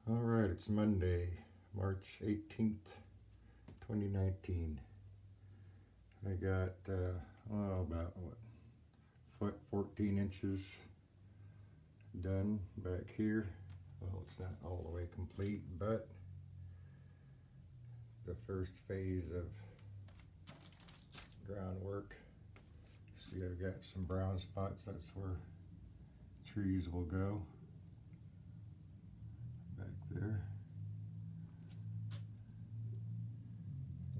All right, it's Monday, March 18th, 2019. I got, about what, foot 14 inches done back here. Well, it's not all the way complete, but the first phase of groundwork. See, I've got some brown spots. That's where trees will go back there.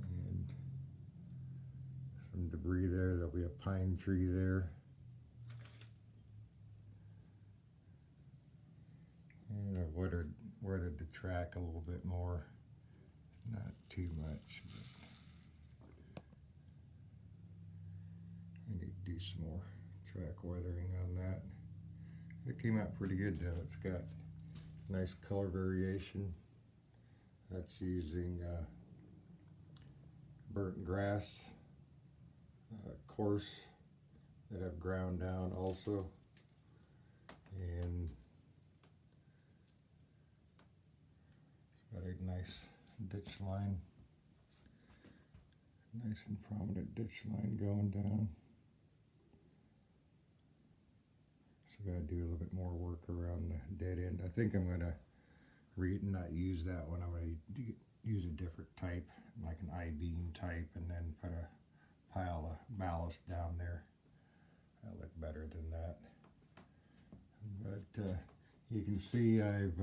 And some debris there. There'll be a pine tree there. And I've weathered the track a little bit more. Not too much, but I need to do some more track weathering on that. It came out pretty good though. It's got nice color variation. That's using burnt grass, coarse, that I've ground down also. And it's got a nice ditch line, nice and prominent ditch line going down. So I gotta do a little bit more work around the dead end. I think I'm gonna not use that one. I'm gonna use a different type, like an I-beam type, and then put a pile of ballast down there. That'll look better than that. But you can see I've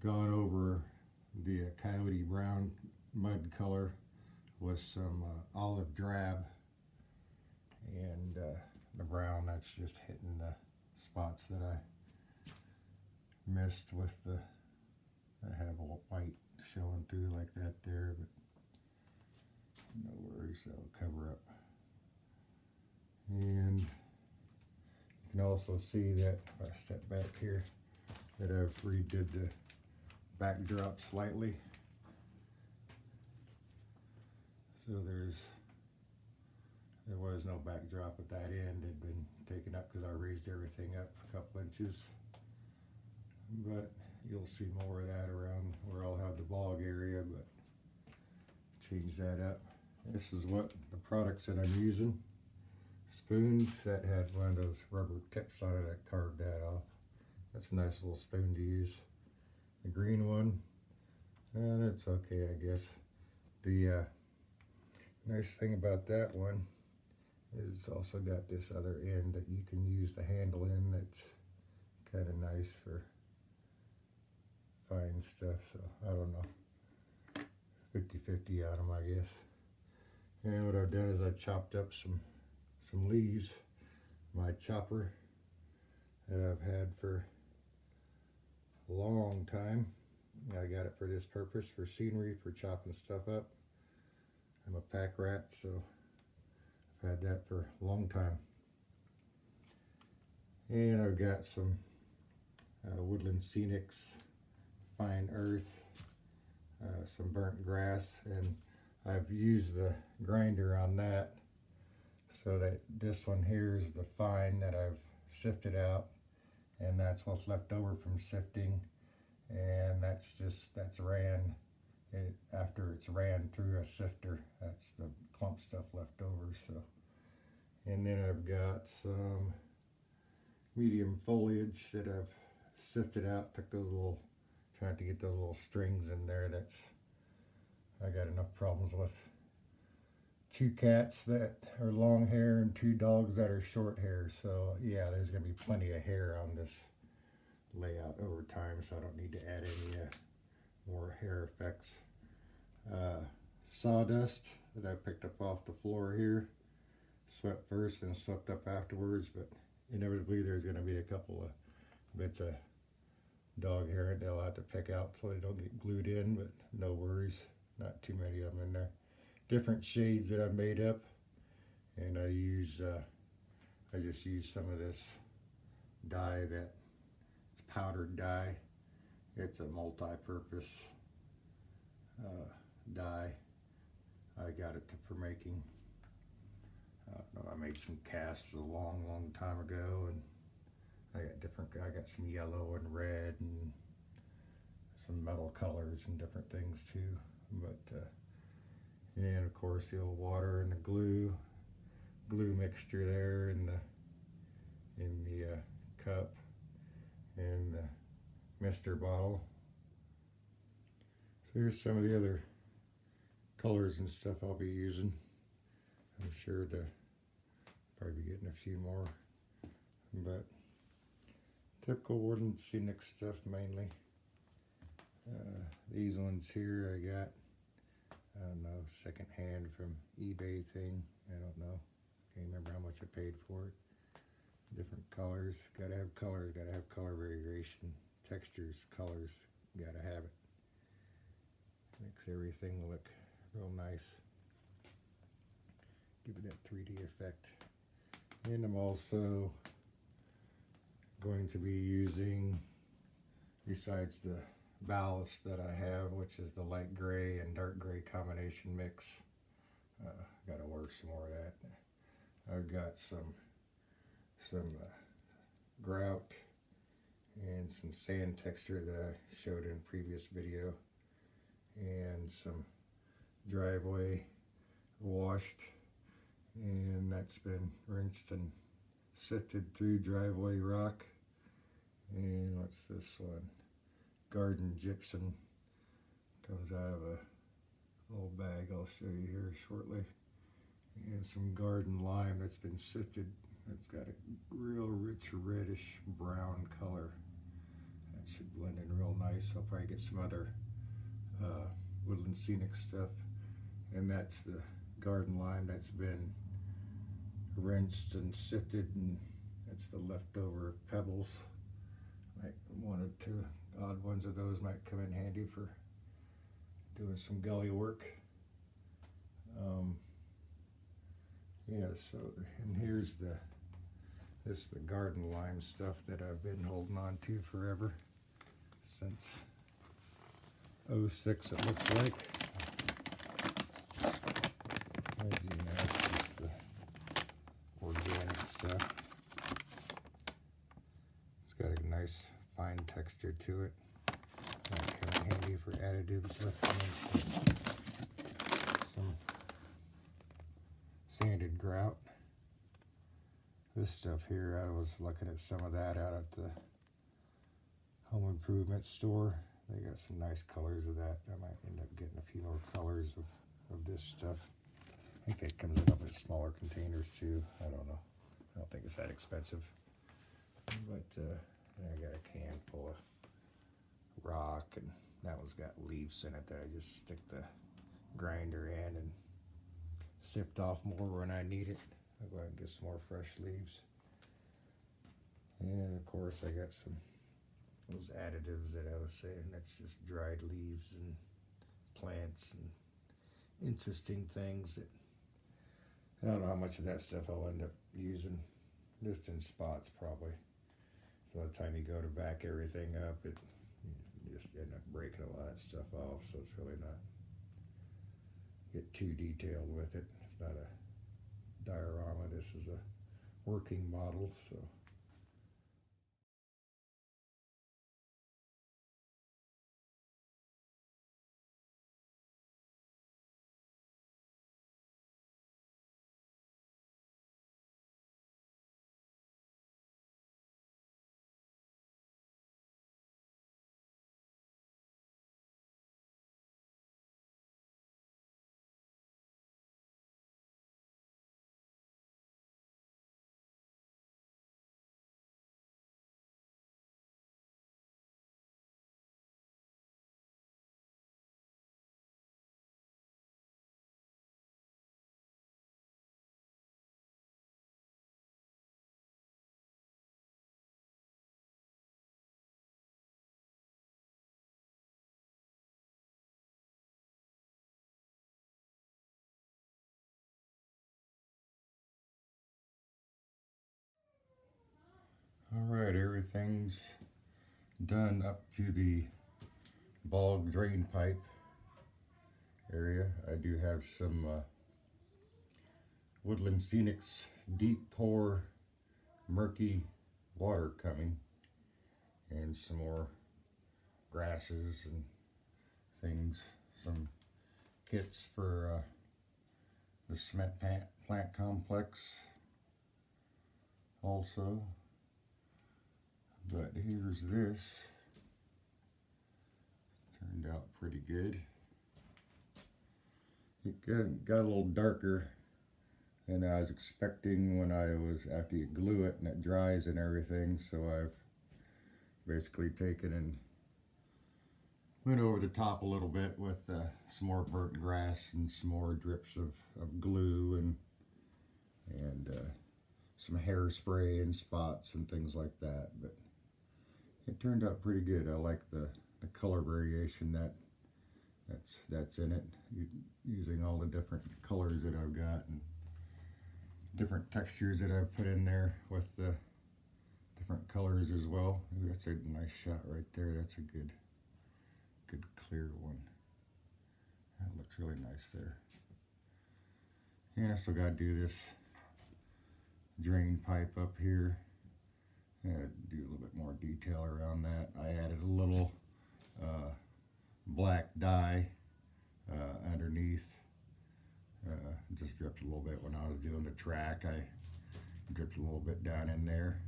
gone over the coyote brown mud color with some olive drab, and the brown, that's just hitting the spots that I missed with the, I have a white showing through like that there, but no worries, that'll cover up. And you can also see that if I step back here, that I've redid the backdrop slightly. So there was no backdrop at that end. It had been taken up because I raised everything up a couple inches. But you'll see more of that around where I'll have the bog area, but change that up. This is what the products that I'm using. Spoons that had one of those rubber tips on it. I carved that off. That's a nice little spoon to use. The green one, that's okay, I guess. The nice thing about that one is it's also got this other end that you can use the handle in. That's kind of nice for fine stuff. So I don't know, 50-50 on them, I guess. And what I've done is I chopped up some leaves. My chopper that I've had for a long time. I got it for this purpose, for scenery, for chopping stuff up. I'm a pack rat, so I've had that for a long time. And I've got some Woodland Scenics fine earth, some burnt grass, and I've used the grinder on that so that this one here is the fine that I've sifted out, and that's what's left over from sifting, and that's ran after it's ran through a sifter. That's the clump stuff left over. So, and then I've got some medium foliage that I've sifted out, took those little, trying to get those little strings in there. That's, I got enough problems with 2 cats that are long hair and 2 dogs that are short hair. So yeah, there's gonna be plenty of hair on this layout over time, so I don't need to add any more hair effects. Sawdust that I picked up off the floor here, swept first and swept up afterwards, but inevitably there's gonna be a couple of bits of dog hair that they'll have to pick out so they don't get glued in, but no worries, not too many of them in there. Different shades that I've made up, and I just use some of this dye that it's powdered dye. It's a multi-purpose dye. I got it for making, I made some casts a long time ago, and I got some yellow and red and some metal colors and different things too. But and of course the old water and the glue mixture there in the cup and the mister bottle. So here's some of the other colors and stuff I'll be using. I'm sure to probably be getting a few more, but typical Woodland Scenic stuff mainly. These ones here I got, I don't know, second hand from eBay thing. I don't know. Can't remember how much I paid for it. Different colors. Gotta have colors. Gotta have color variation. Textures, colors. Gotta have it. Makes everything look real nice. Give it that 3D effect. And I'm also going to be using, besides the ballast that I have, which is the light gray and dark gray combination mix. Gotta work some more of that. I've got some grout and some sand texture that I showed in a previous video, and some driveway washed, and that's been rinsed and sifted through driveway rock. And what's this one? Garden gypsum. Comes out of a little bag I'll show you here shortly. And some garden lime that's been sifted. It's got a real rich reddish brown color. That should blend in real nice. I'll probably get some other Woodland Scenic stuff. And that's the garden lime that's been rinsed and sifted, and that's the leftover pebbles. Like one or two odd ones of those might come in handy for doing some gully work. Yeah, so, and here's this is the garden lime stuff that I've been holding on to forever, since '06 it looks like. As you know, it's just the organic stuff. It's got a nice fine texture to it. Might come in handy for additives with some sanded grout. This stuff here, I was looking at some of that out at the home improvement store. They got some nice colors of that. I might end up getting a few more colors of this stuff. I think it comes in a little bit smaller containers too. I don't know. I don't think it's that expensive. But I got a can full of rock, and that one's got leaves in it that I just stick the grinder in and sift off more when I need it. I'll go ahead and get some more fresh leaves. And of course I got some those additives that I was saying. That's just dried leaves and plants and interesting things that I don't know how much of that stuff I'll end up using, just in spots probably. So by the time you go to back everything up, you just end up breaking a lot of stuff off, so it's really not get too detailed with it. It's not a diorama, this is a working model, so. Alright, everything's done up to the bog drain pipe area. I do have some Woodland Scenics deep pour murky water coming, and some more grasses and things, some kits for the cement plant complex also. But here's this, turned out pretty good. It got a little darker than I was expecting when after you glue it and it dries and everything, so I've basically taken and went over the top a little bit with some more burnt grass and some more drips of glue and some hairspray and spots and things like that. But it turned out pretty good. I like the color variation that's in it, using all the different colors that I've got and different textures that I've put in there with the different colors as well. Ooh, that's a nice shot right there. That's a good clear one. That looks really nice there. And I still got to do this drain pipe up here. Do a little bit more detail around that. I added a little black dye underneath. Just dripped a little bit when I was doing the track. I dripped a little bit down in there.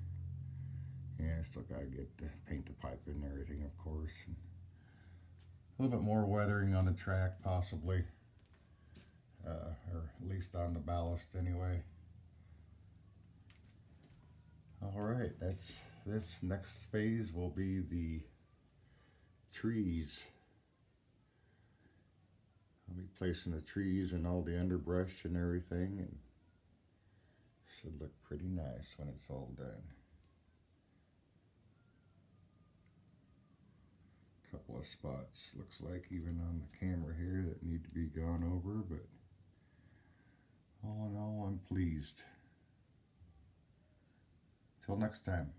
And I still got to paint the pipe and everything, of course. And a little bit more weathering on the track, possibly, or at least on the ballast anyway. All right, this next phase will be the trees. I'll be placing the trees and all the underbrush and everything, and should look pretty nice when it's all done. Couple of spots, looks like, even on the camera here, that need to be gone over, but all in all, I'm pleased. Till next time.